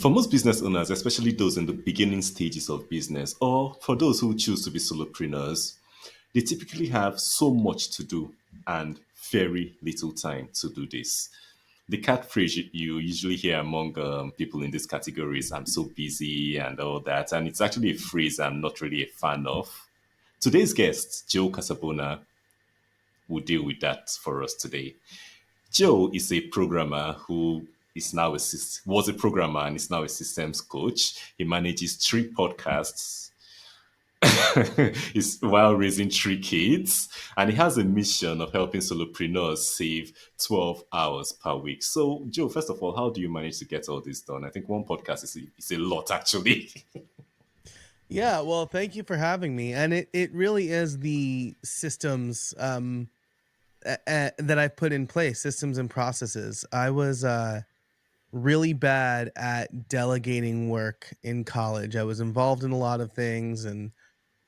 For most business owners, especially those in the beginning stages of business, or for those who choose to be solopreneurs, they typically have so much to do and very little time to do this. The catchphrase you usually hear among people in these categories, I'm so busy and all that, and it's actually a phrase I'm not really a fan of. Today's guest, Joe Casabona, will deal with that for us today. Joe is a programmer who is now was a programmer and is now a systems coach. He manages three podcasts. He's while raising three kids, and he has a mission of helping solopreneurs save 12 hours per week. So, Joe, first of all, how do you manage to get all this done? I think one podcast is a lot, actually. Yeah, well, thank you for having me. And it really is the systems that I put in place, systems and processes. I was really bad at delegating work in college. I was involved in a lot of things, and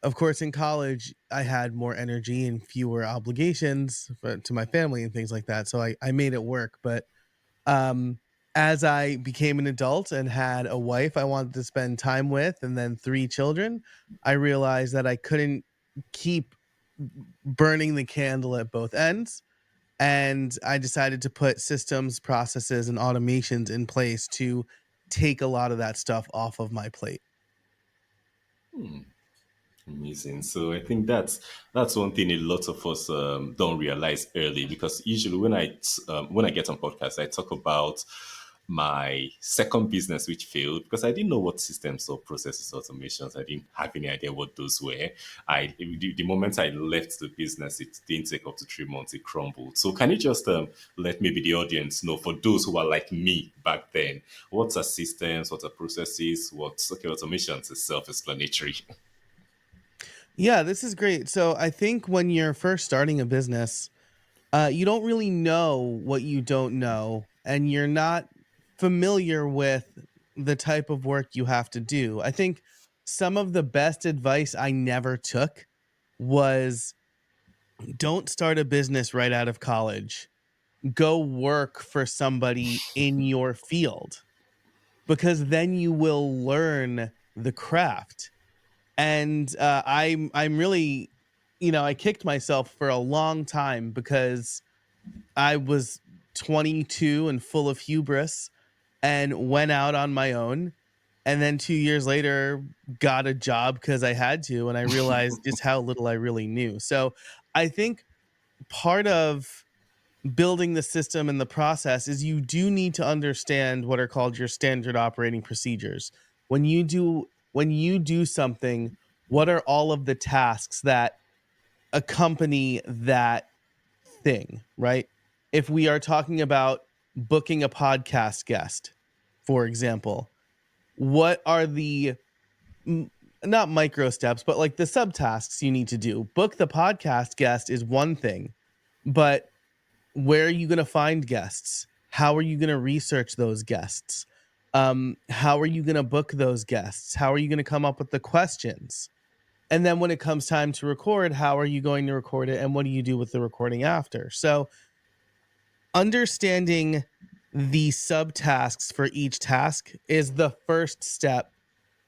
of course, in college, I had more energy and fewer obligations to my family and things like that. So I made it work. But um, as I became an adult and had a wife I wanted to spend time with, and then three children, I realized that I couldn't keep burning the candle at both ends. And I decided to put systems, processes, and automations in place to take a lot of that stuff off of my plate. Amazing. So I think that's one thing a lot of us don't realize early, because usually when I get on podcasts, I talk about my second business which failed because I didn't know what systems or processes automations. I didn't have any idea what those were. The moment I left the business, it didn't take up to 3 months. It crumbled. So can you just let maybe the audience know, for those who are like me back then, what are systems, what are processes, what's okay, automations is self-explanatory. Yeah, this is great. So I think when you're first starting a business, you don't really know what you don't know, and you're not familiar with the type of work you have to do. I think some of the best advice I never took was don't start a business right out of college. Go work for somebody in your field, because then you will learn the craft. And I'm really, I kicked myself for a long time because I was 22 and full of hubris and went out on my own. And then 2 years later, got a job because I had to. And I realized just how little I really knew. So I think part of building the system and the process is you do need to understand what are called your standard operating procedures. When you do something, what are all of the tasks that accompany that thing, right? If we are talking about booking a podcast guest, for example, what are the m- not micro steps, but like the subtasks you need to do? Book the podcast guest is one thing, but where are you going to find guests? How are you going to research those guests? How are you going to book those guests? How are you going to come up with the questions? And then when it comes time to record, how are you going to record it? And what do you do with the recording after? So understanding the subtasks for each task is the first step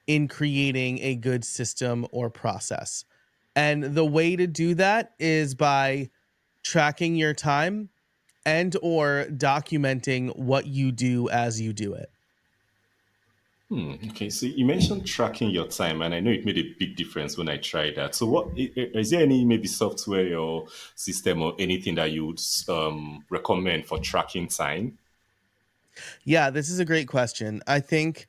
in creating a good system or process. And the way to do that is by tracking your time and or documenting what you do as you do it. Okay, so you mentioned tracking your time, and I know it made a big difference when I tried that. So, is there any maybe software or system or anything that you would recommend for tracking time? Yeah, this is a great question. I think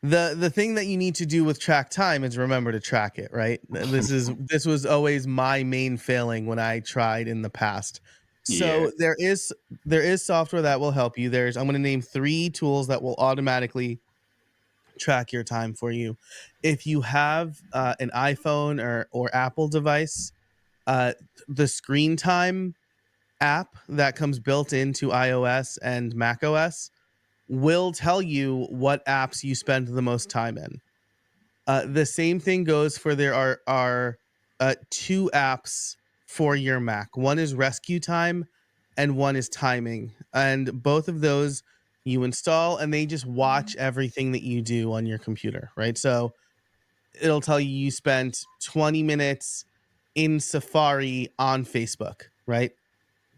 the thing that you need to do with track time is remember to track it, right? This was always my main failing when I tried in the past. Yeah. So there is software that will help you. I'm going to name 3 tools that will automatically track your time for you. If you have an iPhone or Apple device, uh the screen time app that comes built into iOS and macOS will tell you what apps you spend the most time in. The same thing goes for there are 2 apps for your Mac. One is Rescue Time and one is Timing. And both of those you install, and they just watch everything that you do on your computer, right? So it'll tell you you spent 20 minutes in Safari on Facebook, right?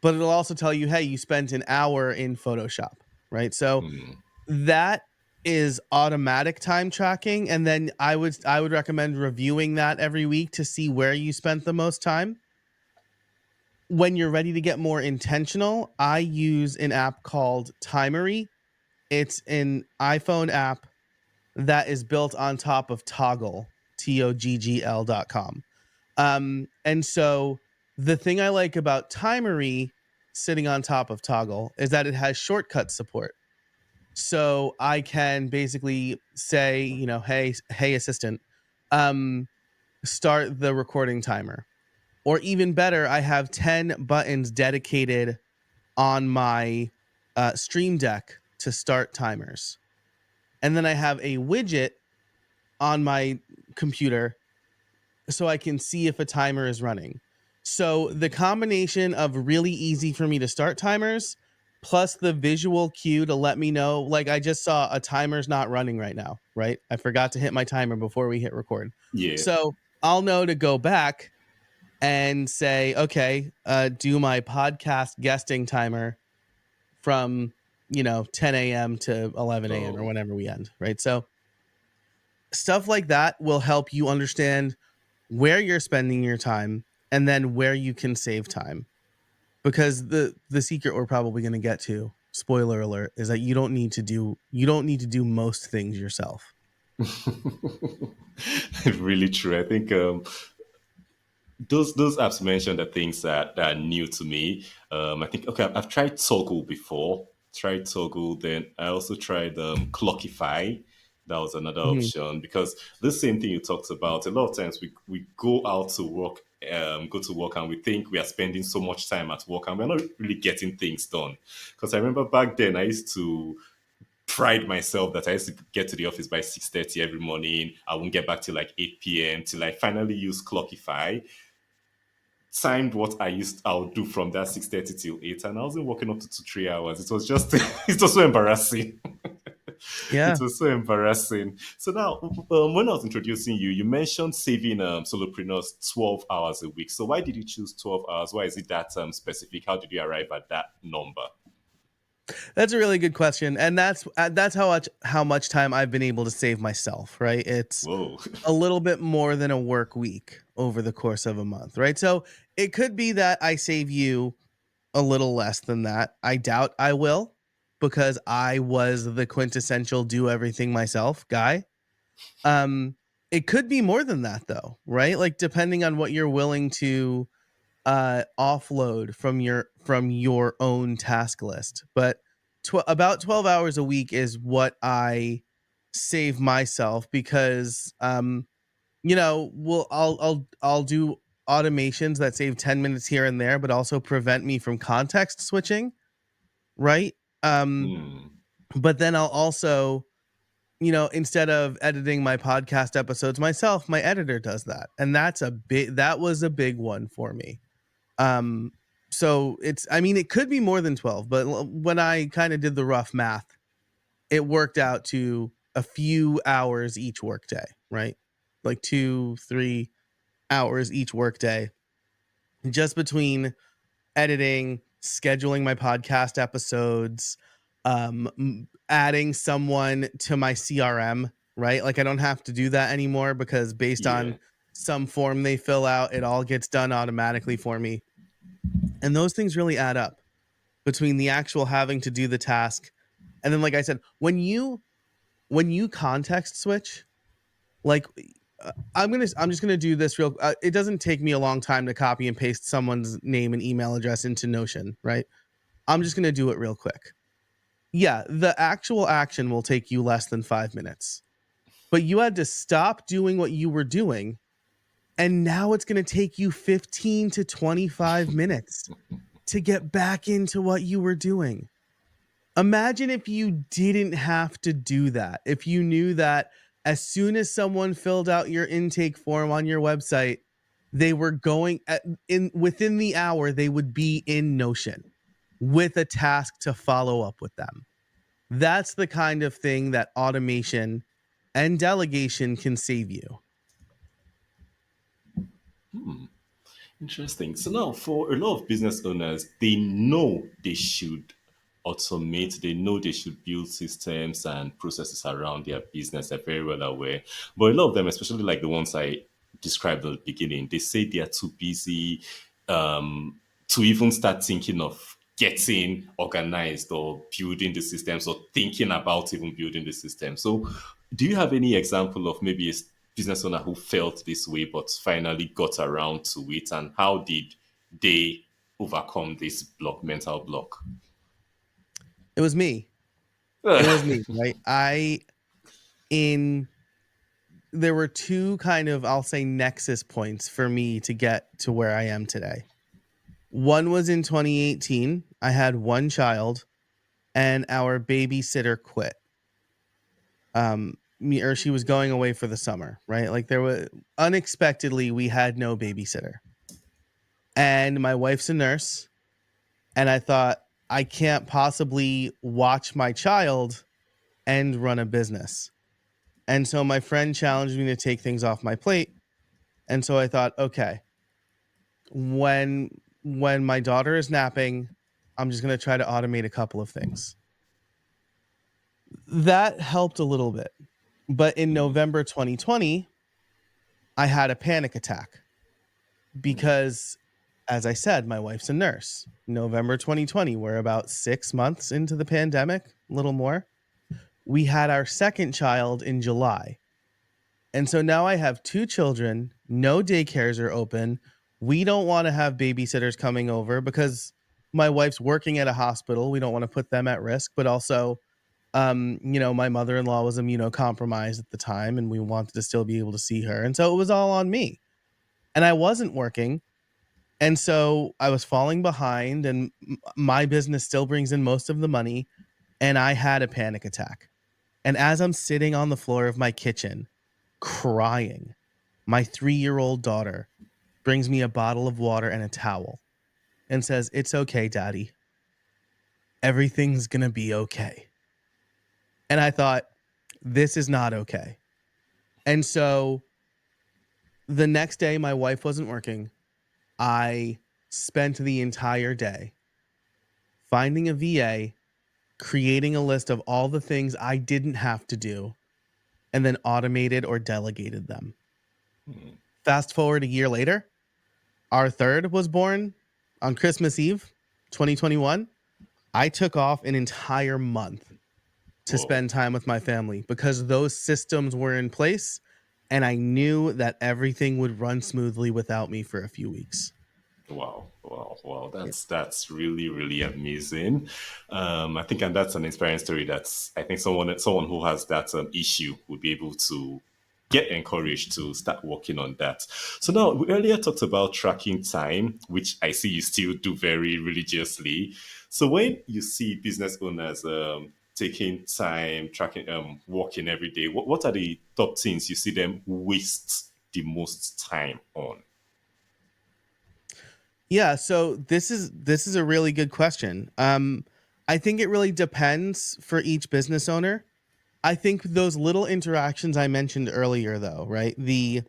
But it'll also tell you, hey, you spent an hour in Photoshop, right? So Mm, that is automatic time tracking, and then I would recommend reviewing that every week to see where you spent the most time. When you're ready to get more intentional, I use an app called Timery. It's an iPhone app that is built on top of Toggle, TOGGL.com. And so the thing I like about Timery sitting on top of Toggle is that it has shortcut support. So I can basically say, hey assistant, um, start the recording timer. Or even better, I have 10 buttons dedicated on my Stream Deck to start timers. And then I have a widget on my computer so I can see if a timer is running. So the combination of really easy for me to start timers plus the visual cue to let me know, like I just saw a timer's not running right now, right? I forgot to hit my timer before we hit record. yeah. So I'll know to go back and say, okay, do my podcast guesting timer from 10 a.m. to 11 a.m. or Oh. whenever we end, right? So stuff like that will help you understand where you're spending your time and then where you can save time. Because the secret we're probably going to get to, spoiler alert, is that you don't need to do most things yourself. Really true. I think those apps mentioned are things that are new to me. I think okay, I've tried Toggle before. Tried Toggle, then I also tried Clockify. That was another Mhm. option because the same thing you talked about. A lot of times we go out to work, go to work, and we think we are spending so much time at work, and we're not really getting things done. Because I remember back then I used to pride myself that I used to get to the office by 6:30 every morning. I won't get back till like 8 p.m. till I finally use Clockify, timed what I would do from that 6:30 till 8, and I wasn't working up to 3 hours. It was just it was so embarrassing. It Yeah. was so embarrassing. So now, when I was introducing you, you mentioned saving solopreneurs 12 hours a week. So why did you choose 12 hours? Why is it that specific? How did you arrive at that number? That's a really good question, and that's how much time I've been able to save myself, right? It's Whoa. a little bit more than a work week over the course of a month, right? So it could be that I save you a little less than that. I doubt I will because I was the quintessential do everything myself guy. Um it could be more than that though, right? Like depending on what you're willing to offload from your own task list. But about 12 hours a week is what I save myself because I'll do automations that save 10 minutes here and there but also prevent me from context switching, right? Um Hmm. but then I'll also, instead of editing my podcast episodes myself, my editor does that. And that was a big one for me. Um, so it could be more than 12, but when I kind of did the rough math, it worked out to a few hours each workday, right? Like 2-3 hours each workday, just between editing, scheduling my podcast episodes, adding someone to my CRM, right? Like I don't have to do that anymore because based Yeah. on some form they fill out, it all gets done automatically for me. And those things really add up between the actual having to do the task. And then, like I said, when you context switch, like I'm just gonna do this real. It doesn't take me a long time to copy and paste someone's name and email address into Notion, right? I'm just gonna do it real quick. Yeah, the actual action will take you less than 5 minutes, but you had to stop doing what you were doing, and now it's gonna take you 15 to 25 minutes to get back into what you were doing. Imagine if you didn't have to do that. If you knew that as soon as someone filled out your intake form on your website, they were going in within the hour they would be in Notion with a task to follow up with them. That's the kind of thing that automation and delegation can save you. Interesting. So now, for a lot of business owners, they know they should automate, they know they should build systems and processes around their business. They're very well aware. But a lot of them, especially like the ones I described at the beginning, they say they are too busy to even start thinking of getting organized or building the systems or thinking about even building the system. So, do you have any example of maybe a business owner who felt this way but finally got around to it, and how did they overcome this mental block? It was me. It was me, right? In there were two kind of, I'll say, nexus points for me to get to where I am today. One was in 2018. I had one child and our babysitter quit. Or she was going away for the summer, right? Like there was unexpectedly we had no babysitter. And my wife's a nurse, and I thought I can't possibly watch my child and run a business. And so my friend challenged me to take things off my plate. And so I thought, okay, when my daughter is napping, I'm just going to try to automate a couple of things. That helped a little bit. But in November 2020, I had a panic attack because, as I said, my wife's a nurse. November 2020, we're about 6 months into the pandemic, a little more. We had our second child in July. And so now I have two children, no daycares are open. We don't want to have babysitters coming over because my wife's working at a hospital. We don't want to put them at risk, but also my mother-in-law was immunocompromised at the time and we wanted to still be able to see her. And so it was all on me. And I wasn't working. And so I was falling behind and my business still brings in most of the money. And I had a panic attack. And as I'm sitting on the floor of my kitchen crying, my 3-year-old daughter brings me a bottle of water and a towel and says, "It's okay, Daddy. Everything's going to be okay." And I thought, this is not okay. And so the next day, my wife wasn't working. I spent the entire day finding a VA, creating a list of all the things I didn't have to do, and then automated or delegated them. Fast forward a year later, our third was born on Christmas Eve, 2021. I took off an entire month to Whoa. spend time with my family because those systems were in place and I knew that everything would run smoothly without me for a few weeks. Wow, wow, wow! Yeah. That's really really amazing. I think, and that's an inspiring story. That's, I think, someone who has that issue would be able to get encouraged to start working on that. So now, we earlier talked about tracking time, which I see you still do very religiously. So when you see business owners taking time, tracking, working every day, what are the top things you see them waste the most time on? Yeah, so this is a really good question. I think it really depends for each business owner. I think those little interactions I mentioned earlier though, right? The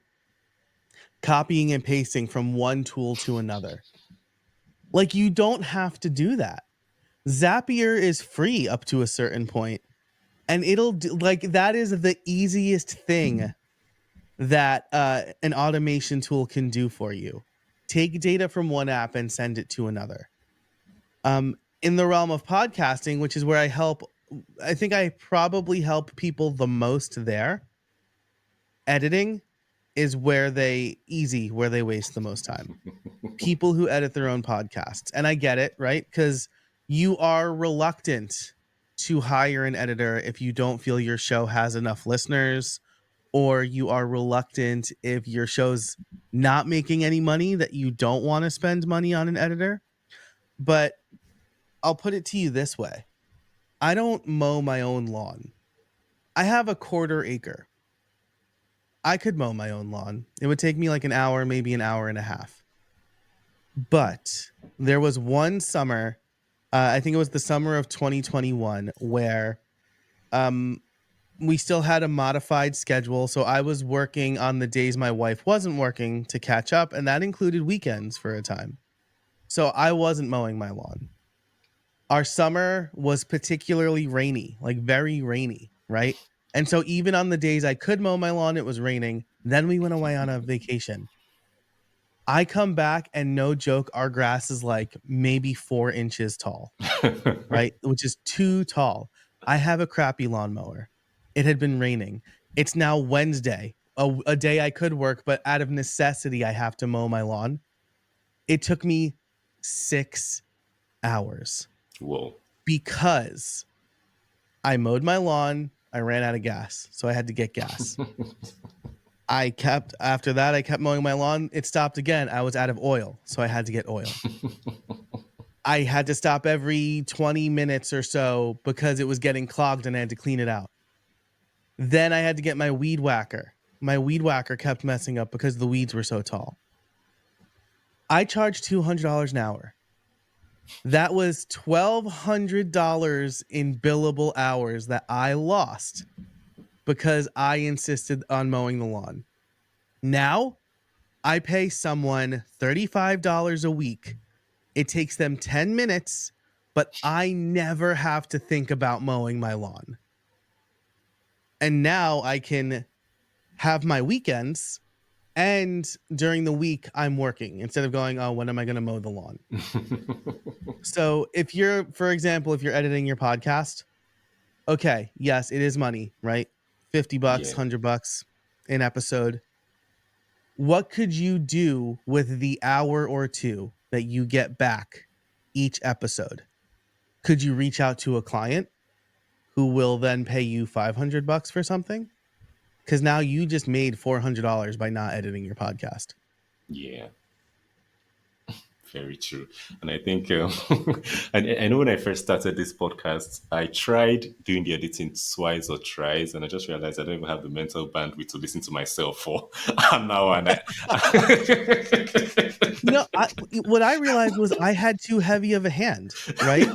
copying and pasting from one tool to another. Like you don't have to do that. Zapier is free up to a certain point, and like that is the easiest thing that an automation tool can do for you. Take data from one app and send it to another. In the realm of podcasting, which is where I think I probably help people the most there. Editing is where they waste the most time. People who edit their own podcasts. And I get it, right? Because you are reluctant to hire an editor if you don't feel your show has enough listeners, or you are reluctant if your show's not making any money that you don't want to spend money on an editor. But I'll put it to you this way. I don't mow my own lawn. I have a quarter acre. I could mow my own lawn. It would take me like an hour, maybe an hour and a half. But there was one summer, I think it was the summer of 2021, where Um, we still had a modified schedule, so I was working on the days my wife wasn't working to catch up, and that included weekends for a time. So I wasn't mowing my lawn. Our summer was particularly rainy, like very rainy, right? And so even on the days I could mow my lawn, it was raining. Then we went away on a vacation. I come back and no joke, our grass is like maybe 4 inches tall, right? Which is too tall. I have a crappy lawnmower. It had been raining. It's now Wednesday, a day I could work, but out of necessity, I have to mow my lawn. It took me 6 hours Whoa. because I mowed my lawn. I ran out of gas, so I had to get gas. After that, I kept mowing my lawn. It stopped again. I was out of oil, so I had to get oil. I had to stop every 20 minutes or so because it was getting clogged and I had to clean it out. Then I had to get my weed whacker. My weed whacker kept messing up because the weeds were so tall. I charged $200 an hour. That was $1,200 in billable hours that I lost because I insisted on mowing the lawn. Now, I pay someone $35 a week. It takes them 10 minutes, but I never have to think about mowing my lawn. And now I can have my weekends, and during the week I'm working instead of going, oh, when am I going to mow the lawn? So if you're, for example, if you're editing your podcast, okay, yes, it is money, right? $50, Yeah. $100 an episode. What could you do with the hour or two that you get back each episode? Could you reach out to a client who will then pay you $500 for something? Because now you just made $400 by not editing your podcast. Yeah. Very true. And I think, I know when I first started this podcast, I tried doing the editing twice or thrice, and I just realized I don't even have the mental bandwidth to listen to myself for an hour. And What I realized was I had too heavy of a hand, right?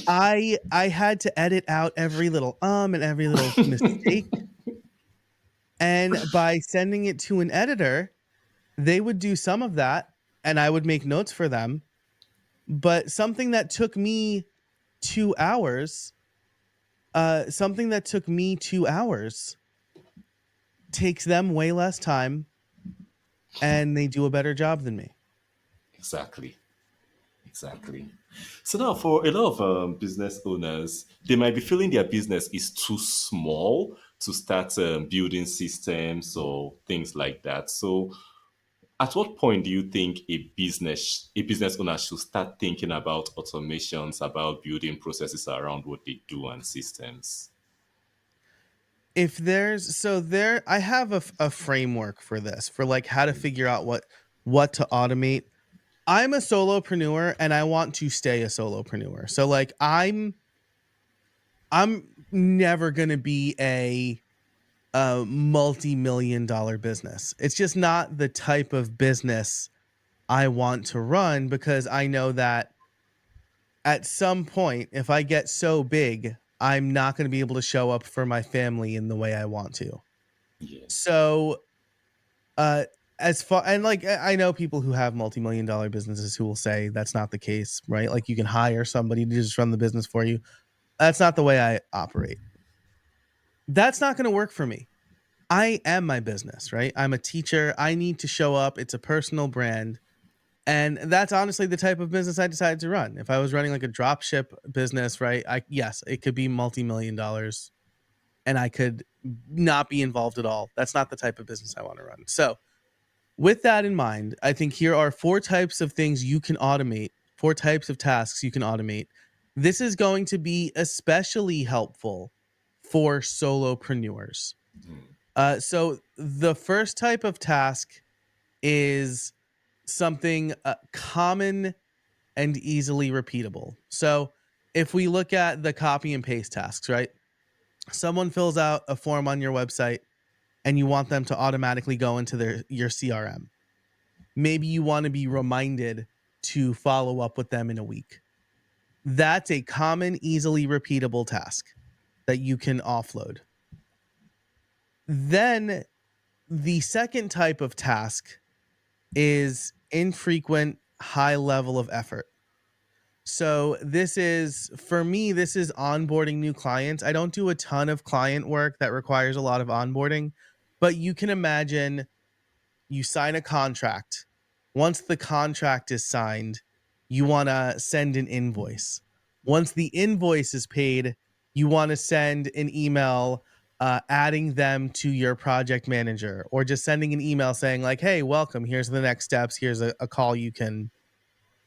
I had to edit out every little and every little mistake. And by sending it to an editor, they would do some of that and I would make notes for them. But something that took me 2 hours, takes them way less time and they do a better job than me. Exactly. Exactly. So now, for a lot of business owners, they might be feeling their business is too small to start building systems or things like that. So, at what point do you think a business owner should start thinking about automations, about building processes around what they do and systems? If there's so there I have a framework for this, for like how to figure out what to automate. I'm a solopreneur and I want to stay a solopreneur. So like I'm never going to be a multi-million dollar business. It's just not the type of business I want to run, because I know that at some point, if I get so big, I'm not going to be able to show up for my family in the way I want to. Yeah. So, uh, as far, and like I know people who have multi-million dollar businesses who will say that's not the case, right? Like you can hire somebody to just run the business for you. That's not the way I operate. That's not going to work for me. I am my business, right? I'm a teacher. I need to show up. It's a personal brand. And that's honestly the type of business I decided to run. If I was running like a drop ship business, right? Yes, it could be multi-million dollars and I could not be involved at all. That's not the type of business I want to run. So, with that in mind, I think here are 4 types of things you can automate, 4 types of tasks you can automate. This is going to be especially helpful for solopreneurs. So the first type of task is something common and easily repeatable. So if we look at the copy and paste tasks, right? Someone fills out a form on your website and you want them to automatically go into your CRM. Maybe you want to be reminded to follow up with them in a week. That's a common, easily repeatable task. that you can offload. Then the second type of task is infrequent, high level of effort. So this is, for me, this is onboarding new clients. I don't do a ton of client work that requires a lot of onboarding, but you can imagine you sign a contract. Once the contract is signed, you want to send an invoice. Once the invoice is paid, you want to send an email adding them to your project manager, or just sending an email saying, like, hey, welcome. Here's the next steps. Here's a call you can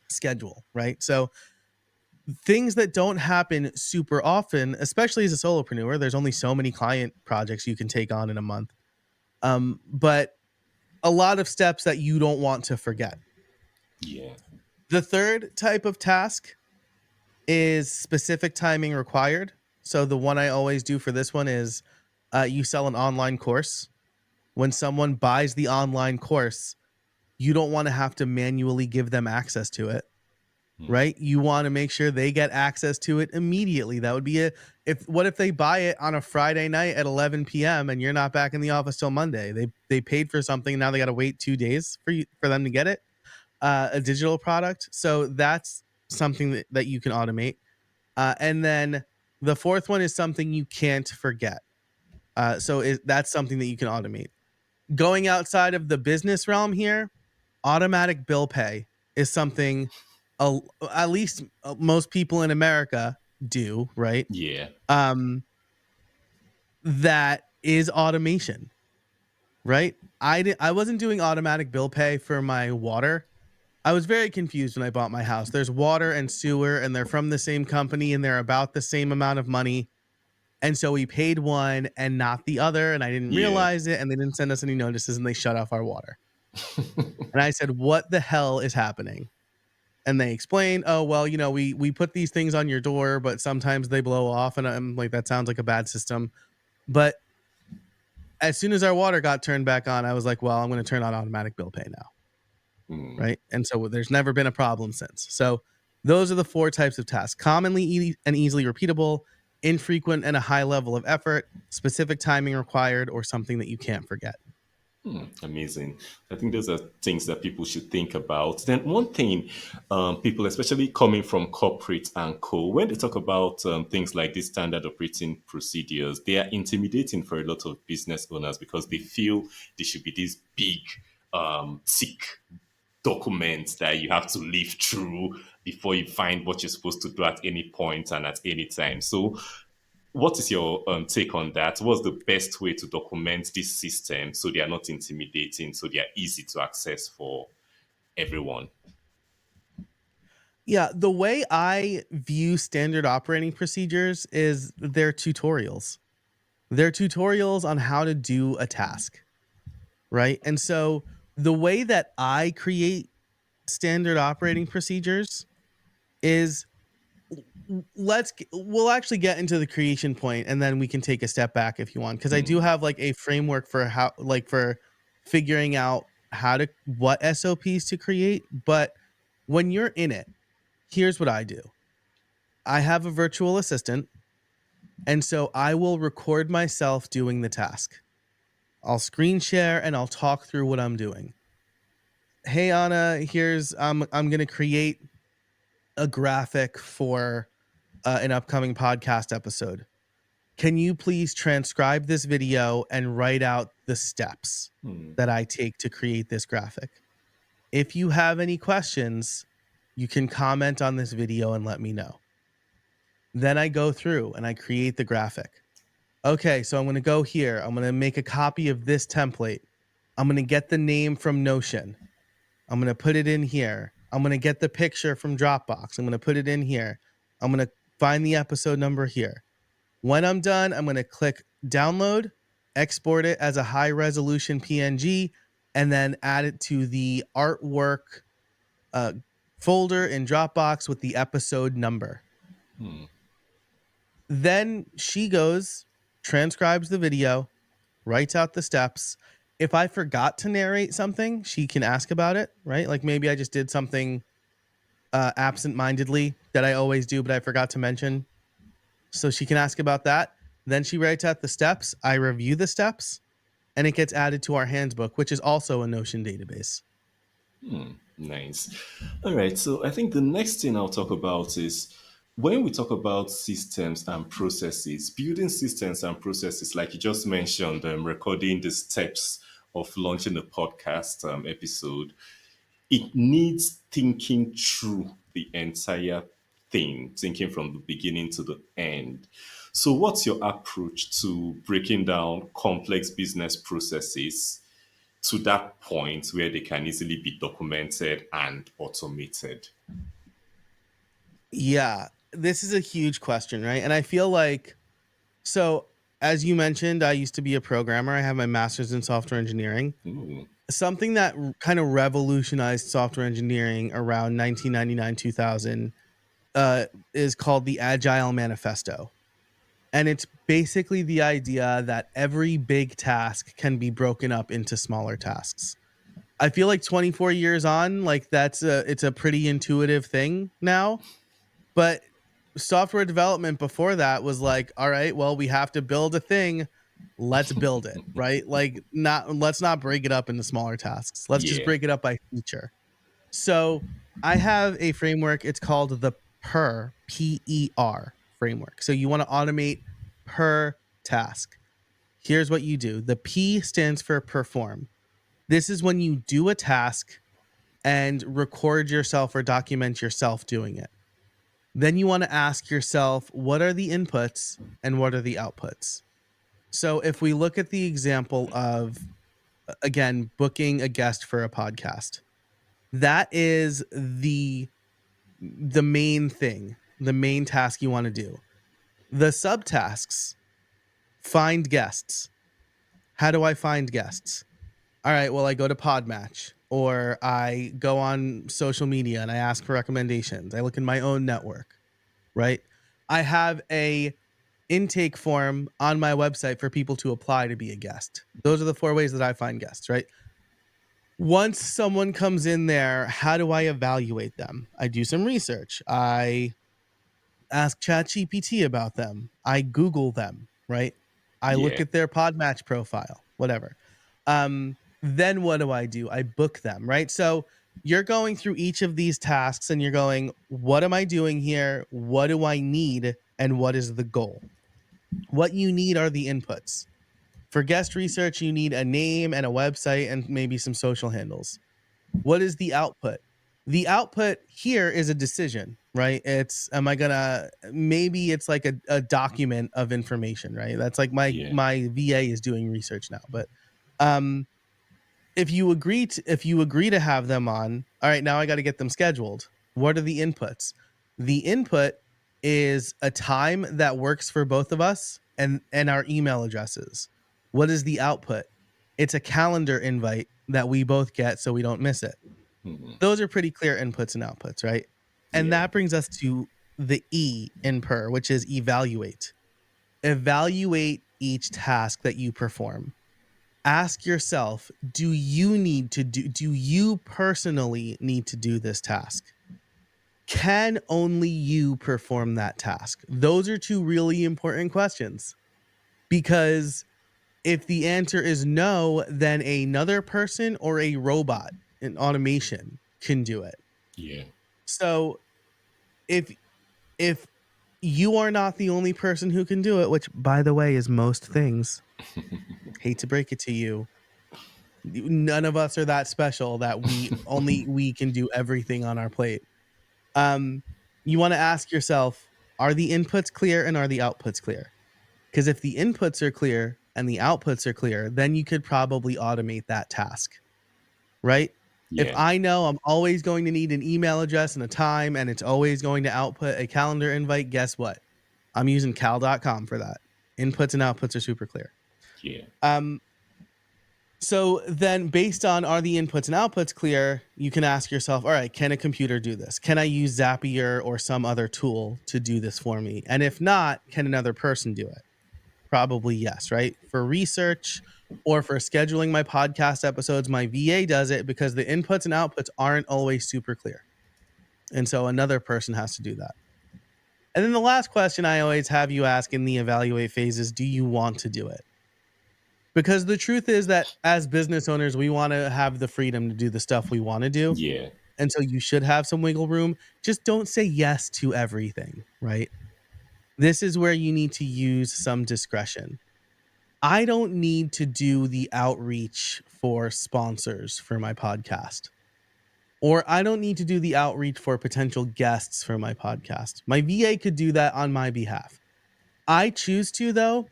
schedule, right? So things that don't happen super often, especially as a solopreneur, there's only so many client projects you can take on in a month. But a lot of steps that you don't want to forget. Yeah. The third type of task is specific timing required. So the one I always do for this one is you sell an online course. When someone buys the online course, you don't want to have to manually give them access to it, right? You want to make sure they get access to it immediately. That would be what if they buy it on a Friday night at 11 p.m. and you're not back in the office till Monday? They paid for something, now they got to wait 2 days for them to get it, a digital product. So that's something that you can automate. And then the fourth one is something you can't forget. That's something that you can automate. Going outside of the business realm here, automatic bill pay is something uh, at least most people in America do, right? Yeah. Um, that is automation, right? I wasn't doing automatic bill pay for my water. I was very confused when I bought my house. There's water and sewer, and they're from the same company, and they're about the same amount of money. And so we paid one and not the other, and I didn't Yeah. realize it, and they didn't send us any notices, and they shut off our water. And I said, "What the hell is happening?" And they explain, "Oh, well, we put these things on your door, but sometimes they blow off." And I'm like, "That sounds like a bad system." But as soon as our water got turned back on, I was like, "Well, I'm going to turn on automatic bill pay now." Mm. Right? And so there's never been a problem since. So those are the four types of tasks: commonly and easily repeatable, infrequent and a high level of effort, specific timing required, or something that you can't forget. Amazing. I think those are things that people should think about. Then one thing, people, especially coming from corporate and co, when they talk about things like these standard operating procedures, they are intimidating for a lot of business owners because they feel they should be these big, thick documents that you have to live through before you find what you're supposed to do at any point and at any time. So what is your take on that? What's the best way to document this system so they are not intimidating, so they are easy to access for everyone? Yeah, the way I view standard operating procedures is they're tutorials. They're tutorials on how to do a task, right? And so the way that I create standard operating procedures is, we'll actually get into the creation point and then we can take a step back if you want, because I do have like a framework for how, like, for figuring out what SOPs to create. But when you're in it, here's what I do. I have a virtual assistant, and so I will record myself doing the task. I'll screen share and I'll talk through what I'm doing. Hey Anna, here's I'm going to create a graphic for an upcoming podcast episode. Can you please transcribe this video and write out the steps that I take to create this graphic? If you have any questions, you can comment on this video and let me know. Then I go through and I create the graphic. Okay, so I'm going to go here. I'm going to make a copy of this template. I'm going to get the name from Notion. I'm going to put it in here. I'm going to get the picture from Dropbox. I'm going to put it in here. I'm going to find the episode number here. When I'm done, I'm going to click download, export it as a high resolution PNG, and then add it to the artwork folder in Dropbox with the episode number. Then she goes, transcribes the video, writes out the steps. If I forgot to narrate something, she can ask about it, right? Like maybe I just did something absent-mindedly that I always do, but I forgot to mention. So she can ask about that. Then she writes out the steps. I review the steps, and it gets added to our handbook, which is also a Notion database. Nice. All right. So I think the next thing I'll talk about is when we talk about systems and processes, building systems and processes, like you just mentioned, recording the steps of launching a podcast episode, it needs thinking through the entire thing, thinking from the beginning to the end. So, what's your approach to breaking down complex business processes to that point where they can easily be documented and automated? Yeah, this is a huge question, right? And I feel like, so as you mentioned, I used to be a programmer. I have my master's in software engineering. Ooh, Something that kind of revolutionized software engineering around 1999, 2000 is called the Agile Manifesto. And it's basically the idea that every big task can be broken up into smaller tasks. I feel like 24 years on, like it's a pretty intuitive thing now. But software development before that was like, all right, well, we have to build a thing. Let's build it, right? Like, not let's not break it up into smaller tasks. Let's just yeah. break it up by feature. So I have a framework. It's called the PER framework. So you want to automate per task. Here's what you do. The P stands for perform. This is when you do a task and record yourself or document yourself doing it. Then you want to ask yourself, what are the inputs and what are the outputs? So if we look at the example of, again, booking a guest for a podcast, that is the main thing, the main task you want to do. The subtasks: find guests. How do I find guests? All right, well, I go to Podmatch, or I go on social media and I ask for recommendations. I look in my own network, right? I have a intake form on my website for people to apply to be a guest. Those are the four ways that I find guests, right? Once someone comes in there, how do I evaluate them? I do some research. I ask ChatGPT about them. I Google them, right? I look Yeah. at their Podmatch profile, whatever. Then what do I do? I book them, right? So you're going through each of these tasks and you're going, what am I doing here? What do I need? And what is the goal? What you need are the inputs. For guest research, you need a name and a website and maybe some social handles. What is the output? The output here is a decision, right? It's, am I gonna, maybe it's like a document of information, right? That's like Yeah. my VA is doing research now. But um if you agree to have them on, all right, now I got to get them scheduled. What are the inputs? The input is a time that works for both of us and our email addresses. What is the output? It's a calendar invite that we both get so we don't miss it. Those are pretty clear inputs and outputs, right? And Yeah. that brings us to the E in PER, which is evaluate. Evaluate each task that you perform. Ask yourself, do you personally need to do this task? Can only you perform that task? Those are two really important questions, because if the answer is no, then another person or a robot, an automation, can do it. Yeah. So if if you are not the only person who can do it, which by the way is most things, hate to break it to you, none of us are that special that we can do everything on our plate. Um, you want to ask yourself, are the inputs clear and are the outputs clear? Because if the inputs are clear and the outputs are clear, then you could probably automate that task, right? If Yeah. I know I'm always going to need an email address and a time and it's always going to output a calendar invite, guess what? I'm using cal.com for that. Inputs and outputs are super clear. Yeah. Um, So then, based on are the inputs and outputs clear, you can ask yourself, all right, can a computer do this? Can I use Zapier or some other tool to do this for me? And if not, can another person do it? Probably yes, right? For research or for scheduling my podcast episodes, my VA does it because the inputs and outputs aren't always super clear. And so another person has to do that. And then the last question I always have you ask in the evaluate phase is, do you want to do it? Because the truth is that as business owners, we want to have the freedom to do the stuff we want to do. Yeah. And so you should have some wiggle room. Just don't say yes to everything, right? This is where you need to use some discretion. I don't need to do the outreach for sponsors for my podcast, or I don't need to do the outreach for potential guests for my podcast. My VA could do that on my behalf. I choose to, though,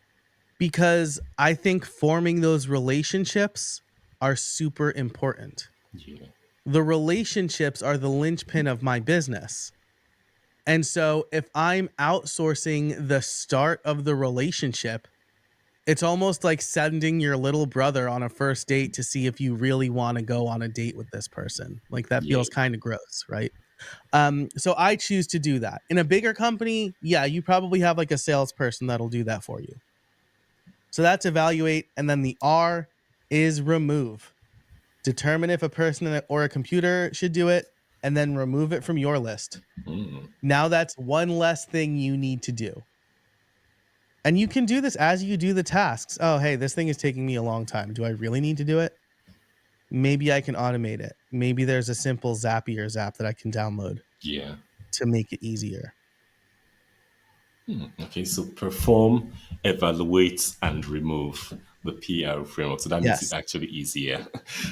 because I think forming those relationships are super important. Yeah. The relationships are the linchpin of my business. And so if I'm outsourcing the start of the relationship, it's almost like sending your little brother on a first date to see if you really want to go on a date with this person. Like that Yeah. feels kind of gross, right? So I choose to do that. In a bigger company, yeah, you probably have like a salesperson that'll do that for you. So that's evaluate. And then the R is remove. Determine if a person or a computer should do it, and then remove it from your list. Now that's one less thing you need to do. And you can do this as you do the tasks. Oh, hey, this thing is taking me a long time. Do I really need to do it? Maybe I can automate it. Maybe there's a simple Zapier app that I can download Yeah. to make it easier. Okay, so perform, evaluate, and remove the PR framework. So that makes it Yes. actually easier.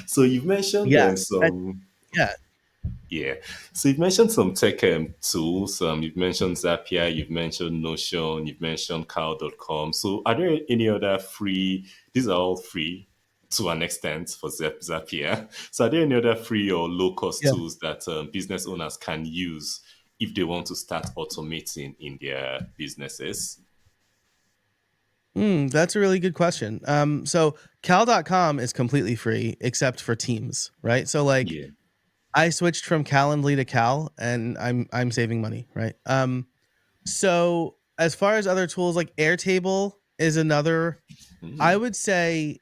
So you've mentioned Yes. some, Yeah. yeah. So you've mentioned some tech tools. You've mentioned Zapier, you've mentioned Notion, you've mentioned Cow.com. So are there any other free? These are all free to an extent for Zapier. So are there any other free or low cost Yeah. tools that business owners can use if they want to start automating in their businesses? That's a really good question. So Cal.com is completely free except for Teams, right? So like Yeah. I switched from Calendly to Cal and I'm saving money, right? So as far as other tools, like Airtable is another. I would say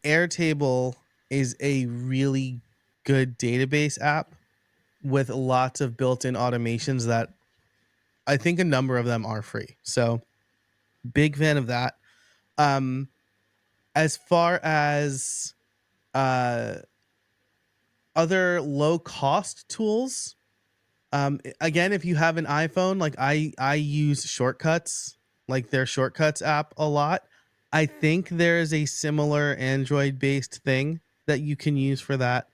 Airtable is a really good database app with lots of built-in automations that I think a number of them are free. So big fan of that. Um, as far as uh, other low cost tools, again, if you have an iPhone, like I use Shortcuts, like their Shortcuts app a lot. I think there is a similar Android based thing that you can use for that.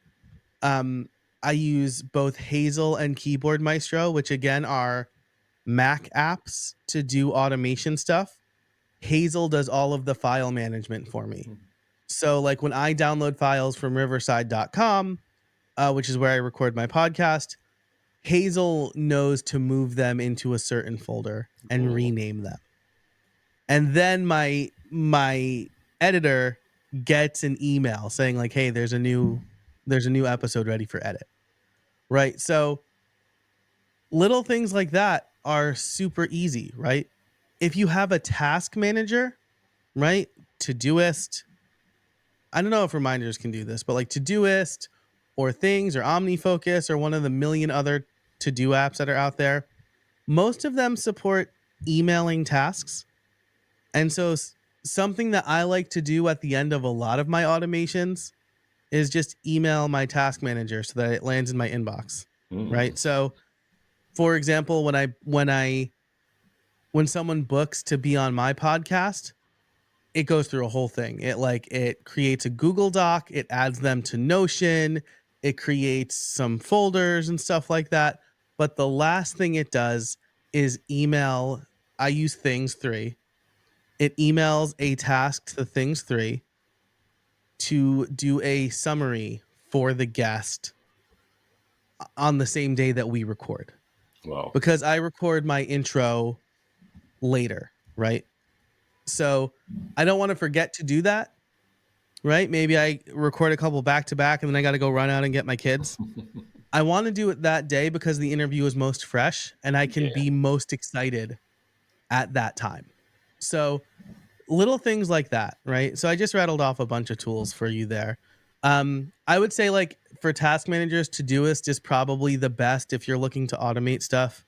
Um, I use both Hazel and Keyboard Maestro, which again are Mac apps to do automation stuff. Hazel does all of the file management for me. So like when I download files from riverside.com, which is where I record my podcast, Hazel knows to move them into a certain folder and Oh, rename them. And then my editor gets an email saying like, "Hey, there's a new episode ready for edit." Right? So little things like that are super easy, right? If you have a task manager, right? Todoist, I don't know if reminders can do this, but like Todoist or Things or OmniFocus or one of the million other to-do apps that are out there, most of them support emailing tasks. And so something that I like to do at the end of a lot of my automations is just email my task manager so that it lands in my inbox, right? So for example, when someone books to be on my podcast, it goes through a whole thing. It creates a Google Doc, it adds them to Notion, it creates some folders and stuff like that. But the last thing it does is email. I use Things 3. It emails a task to Things 3 to do a summary for the guest on the same day that we record. wow. Because I record my intro later, right? So I don't want to forget to do that, right? Maybe I record a couple back to back and then I got to go run out and get my kids. I want to do it that day because the interview is most fresh and I can Yeah. be most excited at that time. So little things like that, right? So I just rattled off a bunch of tools for you there. I would say like for task managers, Todoist is probably the best if you're looking to automate stuff.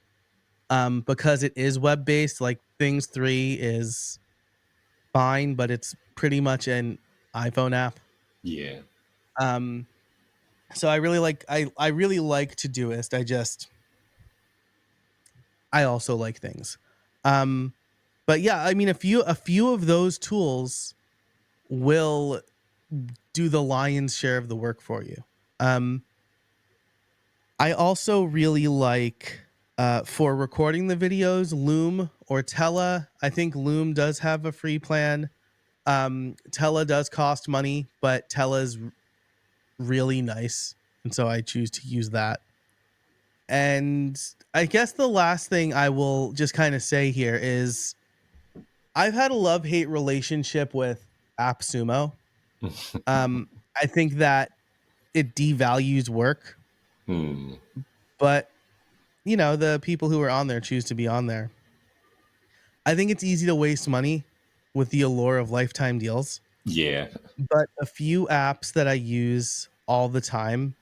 because it is web based. Like Things 3 is fine, but it's pretty much an iPhone app. Yeah. Um, so I really like Todoist. I also like things. Um, but yeah, I mean a few of those tools will do the lion's share of the work for you. Um, I also really like for recording the videos, Loom or Tella. I think Loom does have a free plan. Tella does cost money, but Tella's really nice, and so I choose to use that. And I guess the last thing I will just kind of say here is I've had a love-hate relationship with AppSumo. Um, I think that it devalues work, Hmm. but the people who are on there choose to be on there. I think it's easy to waste money with the allure of lifetime deals, Yeah. but a few apps that I use all the time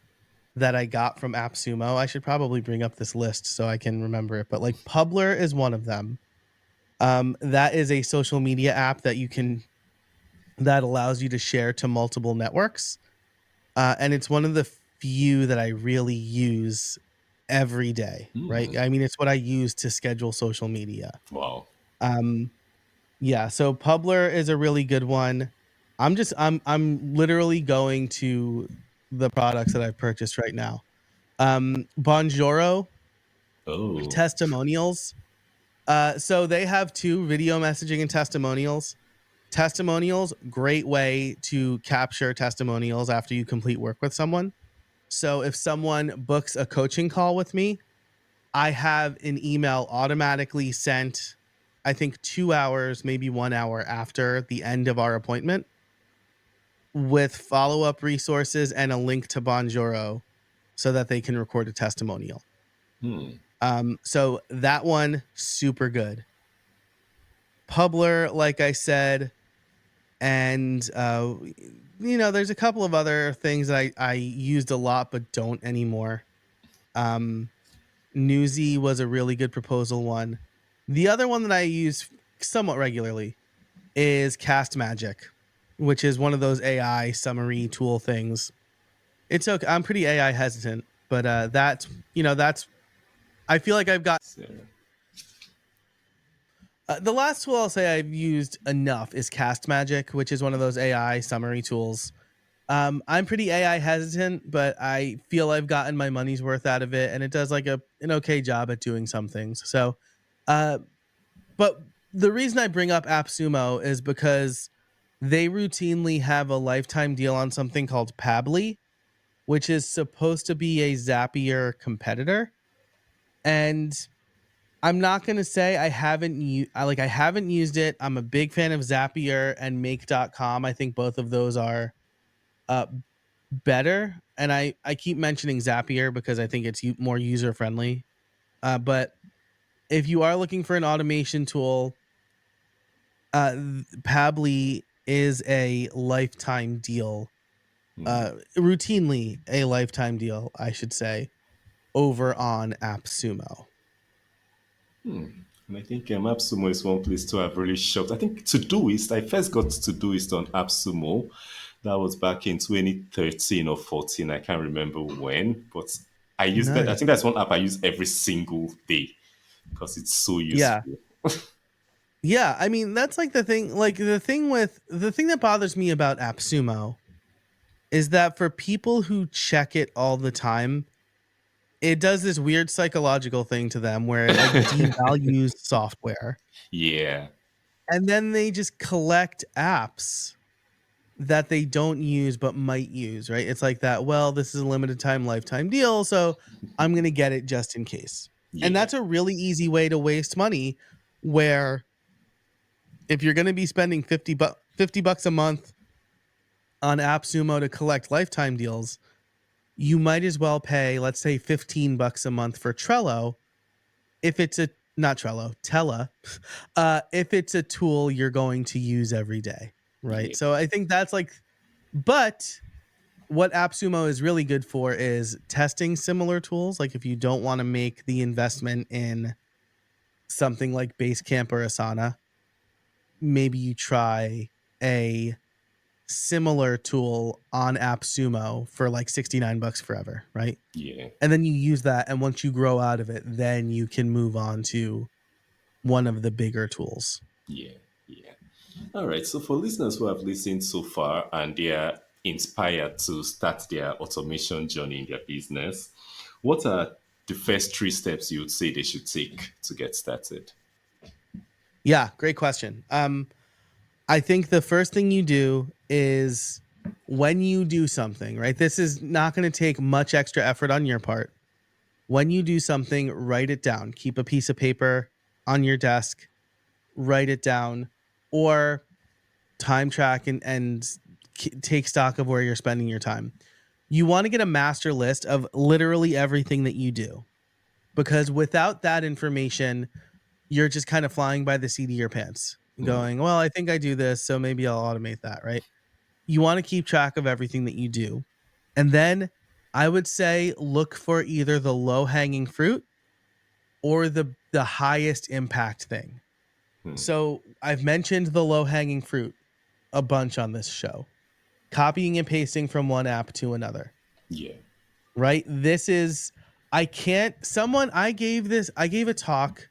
that I got from AppSumo, I should probably bring up this list so I can remember it, but like Publer is one of them. That is a social media app that allows you to share to multiple networks. And it's one of the few that I really use every day, right? Hmm. I mean, it's what I use to schedule social media. Wow. Um, yeah, so Publer is a really good one. I'm literally going to the products that I've purchased right now. Bonjoro Oh. testimonials. So they have two: video messaging and testimonials. Testimonials, great way to capture testimonials after you complete work with someone. So if someone books a coaching call with me, I have an email automatically sent, I think 2 hours, maybe 1 hour after the end of our appointment, with follow up resources and a link to Bonjoro so that they can record a testimonial. Hmm. So that one, super good. Publer, like I said, and there's a couple of other things that I used a lot but don't anymore. Um, Newsy was a really good proposal one. The other one that I use somewhat regularly is Cast Magic, which is one of those AI summary tool things. It's okay. I'm pretty AI hesitant, but that's I feel like I've got Sarah. the last tool I'll say I've used enough is Cast Magic, which is one of those AI summary tools. I'm pretty AI hesitant, but I feel I've gotten my money's worth out of it, and it does like an okay job at doing some things. So, uh, but the reason I bring up AppSumo is because they routinely have a lifetime deal on something called Pabbly, which is supposed to be a Zapier competitor. And I'm not gonna say I haven't used it. I'm a big fan of Zapier and Make.com. I think both of those are uh, better. And I keep mentioning Zapier because I think it's more user friendly. But if you are looking for an automation tool, Pabbly is a lifetime deal. Hmm. Routinely a lifetime deal, I should say, over on AppSumo. And I think AppSumo is one place to have really shopped. I think Todoist, I first got Todoist on AppSumo. That was back in 2013 or 14. I can't remember when, but I use that. I Nice. think that's one app I use every single day because it's so Yeah. useful. Yeah, I mean, that's like the thing that bothers me about AppSumo is that for people who check it all the time, it does this weird psychological thing to them where it like devalues software, Yeah. and then they just collect apps that they don't use but might use, right? It's like that, well, this is a limited time lifetime deal, so I'm going to get it just in case. And Yeah. that's a really easy way to waste money where if you're going to be spending 50 bucks a month on AppSumo to collect lifetime deals, you might as well pay, let's say, 15 bucks a month for Trello if it's a not Trello, Tella, if it's a tool you're going to use every day, right? Yeah. So I think that's like, but what AppSumo is really good for is testing similar tools. Like if you don't want to make the investment in something like Basecamp or Asana. Maybe you try a similar tool on AppSumo for like 69 bucks forever, right? Yeah. And then you use that, and once you grow out of it, then you can move on to one of the bigger tools. Yeah. Yeah. All right. So for listeners who have listened so far and they are inspired to start their automation journey in their business, what are the first three steps you would say they should take to get started? Yeah, great question. I think the first thing you do is when you do something, right? This is not going to take much extra effort on your part. When you do something, write it down. Keep a piece of paper on your desk, write it down, or time track and take stock of where you're spending your time. You want to get a master list of literally everything that you do, because without that information, you're just kind of flying by the seat of your pants, going, well, I think I do this, so maybe I'll automate that, right? You want to keep track of everything that you do. And then I would say look for either the low hanging fruit or the highest impact thing. So I've mentioned the low hanging fruit a bunch on this show. Copying and pasting from one app to another, Yeah. right? This is I can't someone I gave a talk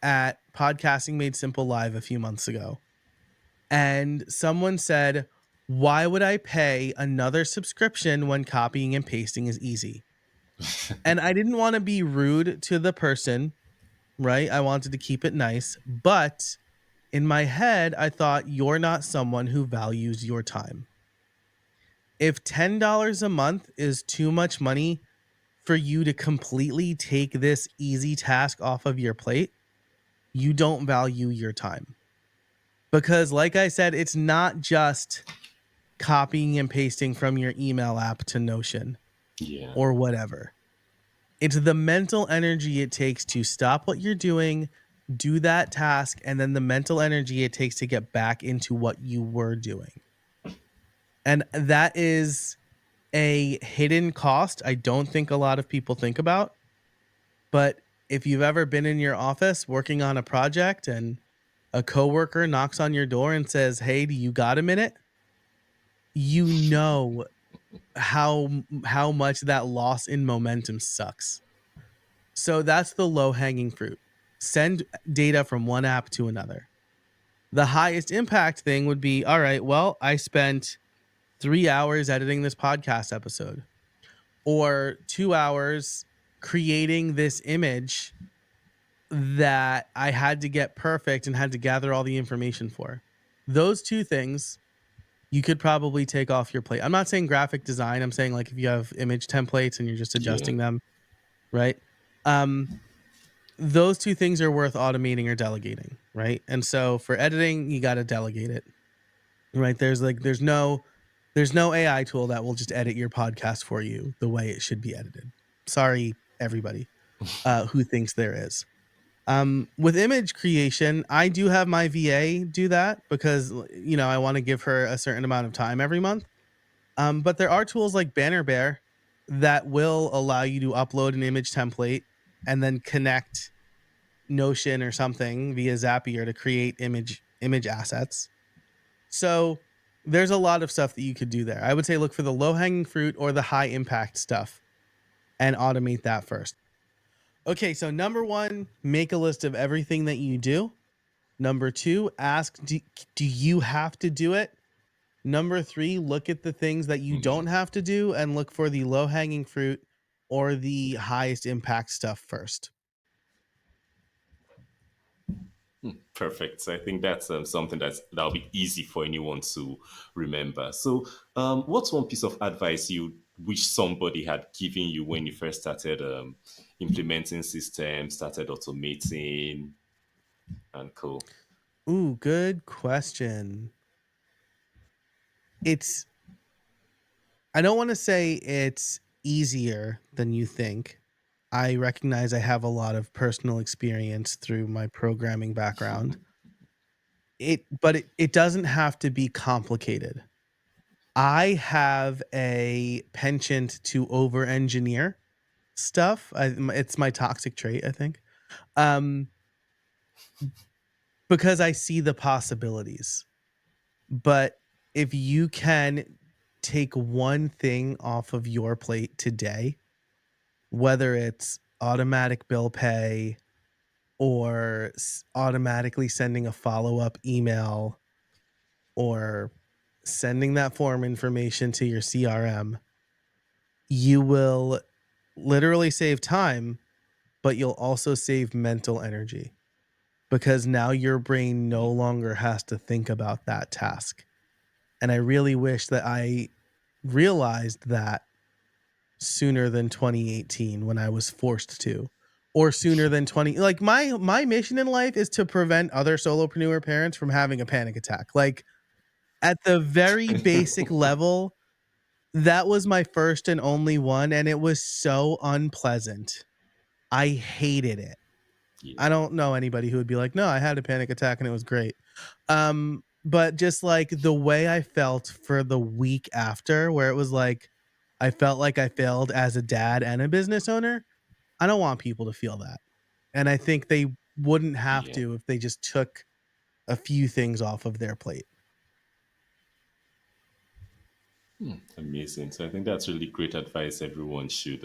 at Podcasting Made Simple Live a few months ago. And someone said, "Why would I pay another subscription when copying and pasting is easy?" And I didn't want to be rude to the person, right? I wanted to keep it nice, but in my head, I thought you're not someone who values your time. If $10 a month is too much money for you to completely take this easy task off of your plate, you don't value your time. Because, like I said, it's not just copying and pasting from your email app to Notion Yeah. or whatever. It's the mental energy it takes to stop what you're doing, do that task, and then the mental energy it takes to get back into what you were doing. And that is a hidden cost I don't think a lot of people think about. But if you've ever been in your office working on a project and a coworker knocks on your door and says, "Hey, do you got a minute?" You know how much that loss in momentum sucks. So that's the low hanging fruit. Send data from one app to another. The highest impact thing would be, all right, well, I spent 3 hours editing this podcast episode, or 2 hours creating this image that I had to get perfect and had to gather all the information for. Those two things you could probably take off your plate. I'm not saying graphic design. I'm saying like if you have image templates and you're just Yeah. adjusting them, right? Um, those two things are worth automating or delegating, right? And so for editing, you got to delegate it, right? There's no AI tool that will just edit your podcast for you the way it should be edited. Sorry, everybody who thinks there is. With image creation, I do have my VA do that because I want to give her a certain amount of time every month. But there are tools like Banner Bear that will allow you to upload an image template and then connect Notion or something via Zapier to create image assets. So there's a lot of stuff that you could do there. I would say look for the low hanging fruit or the high impact stuff and automate that first. Okay, so number one, make a list of everything that you do. Number two, ask, do you have to do it? Number three, look at the things that you don't have to do and look for the low hanging fruit or the highest impact stuff first. Perfect. So I think that's something that'll be easy for anyone to remember. So, what's one piece of advice you wish somebody had given you when you first started implementing systems, started automating, and co? Ooh, good question. It's, I don't want to say it's easier than you think. I recognize I have a lot of personal experience through my programming background. But it doesn't have to be complicated. I have a penchant to over engineer stuff. It's my toxic trait, I think. Um, because I see the possibilities. But if you can take one thing off of your plate today, whether it's automatic bill pay or automatically sending a follow-up email or sending that form information to your CRM, you will literally save time, but you'll also save mental energy because now your brain no longer has to think about that task. And I really wish that I realized that sooner than 2018 when I was forced to, or sooner than 20, like my mission in life is to prevent other solopreneur parents from having a panic attack. Like at the very basic level, that was my first and only one, and it was so unpleasant. I hated it. I Yeah. don't know anybody who would be like, "No, I had a panic attack and it was great." But just like the way I felt for the week after, where it was like I felt like I failed as a dad and a business owner, I don't want people to feel that. And I think they wouldn't have Yeah. to if they just took a few things off of their plate. Amazing. So I think that's really great advice everyone should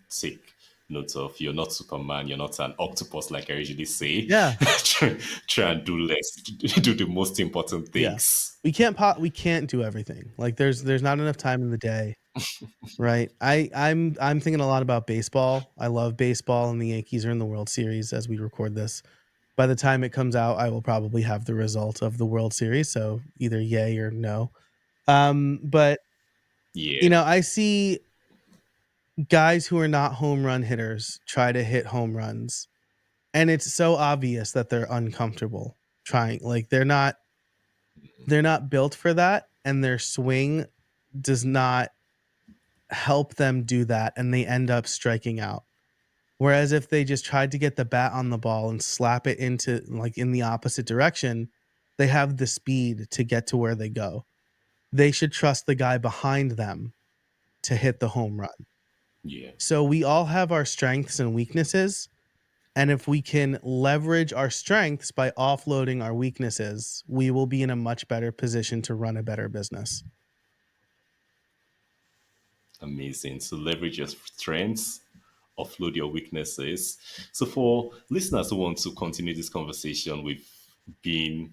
take note of. You're not Superman, you're not an octopus like I usually say. Yeah, Try and do less, do the most important yeah. things. We can't do everything. Like there's not enough time in the day. Right. I'm thinking a lot about baseball. I love baseball and the Yankees are in the World Series as we record this. By the time it comes out, I will probably have the result of the World Series, so either yay or no. But Yeah. I see guys who are not home run hitters try to hit home runs, and it's so obvious that they're uncomfortable trying. Like they're not built for that, and their swing does not help them do that, and they end up striking out. Whereas if they just tried to get the bat on the ball and slap it into like in the opposite direction, they have the speed to get to where they go. They should trust the guy behind them to hit the home run. Yeah. So we all have our strengths and weaknesses. And if we can leverage our strengths by offloading our weaknesses, we will be in a much better position to run a better business. Amazing. So leverage your strengths, offload your weaknesses. So for listeners who want to continue this conversation, we've been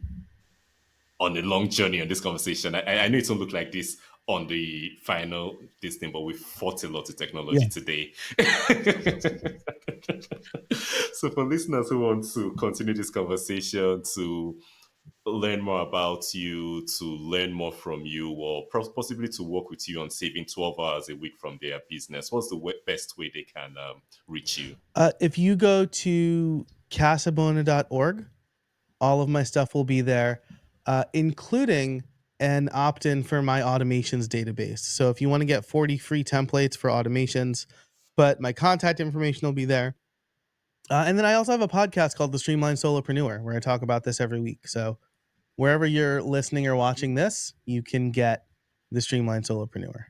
on a long journey on this conversation. I know it won't look like this on the final this thing, but we fought a lot of Yeah. technology today. So for listeners who want to continue this conversation, to learn more about you, to learn more from you, or possibly to work with you on saving 12 hours a week from their business, what's the best way they can reach you? If you go to casabona.org, all of my stuff will be there, including an opt in for my automations database. So if you want to get 40 free templates for automations, but my contact information will be there. And then I also have a podcast called The Streamline Solopreneur where I talk about this every week. So wherever you're listening or watching this, you can get The Streamline Solopreneur.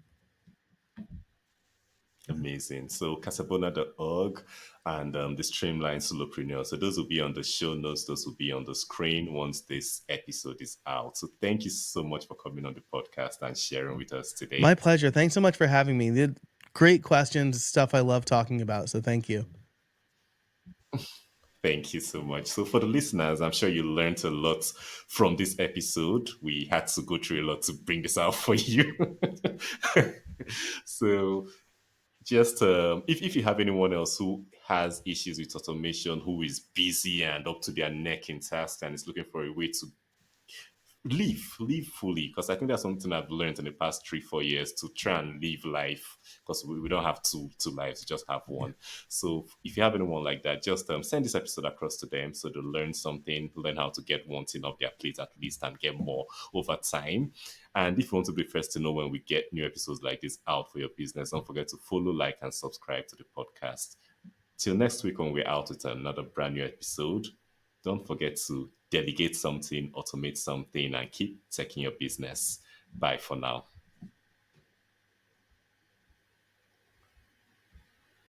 Amazing. So casabona.org and the Streamline Solopreneur. So those will be on the show notes. Those will be on the screen once this episode is out. So thank you so much for coming on the podcast and sharing with us My today. pleasure. Thanks so much for having me. Great questions, stuff I love talking about. So thank you. Thank you so much. So, for the listeners, I'm sure you learned a lot from this episode. We had to go through a lot to bring this out for you. So, just if you have anyone else who has issues with automation, who is busy and up to their neck in tasks and is looking for a way to live fully, because I think that's something I've learned in the past 3 4 years, to try and live life, because we don't have two lives, we just have Yeah. one. So if you have anyone like that, just send this episode across to them so they learn something, learn how to get one thing off their plate at least and get more over time. And if you want to be first to know when we get new episodes like this out for your business, don't forget to follow, like, and subscribe to the podcast. Till next week when we're out with another brand new episode, don't forget to delegate something, automate something, and keep taking your business. Bye for now.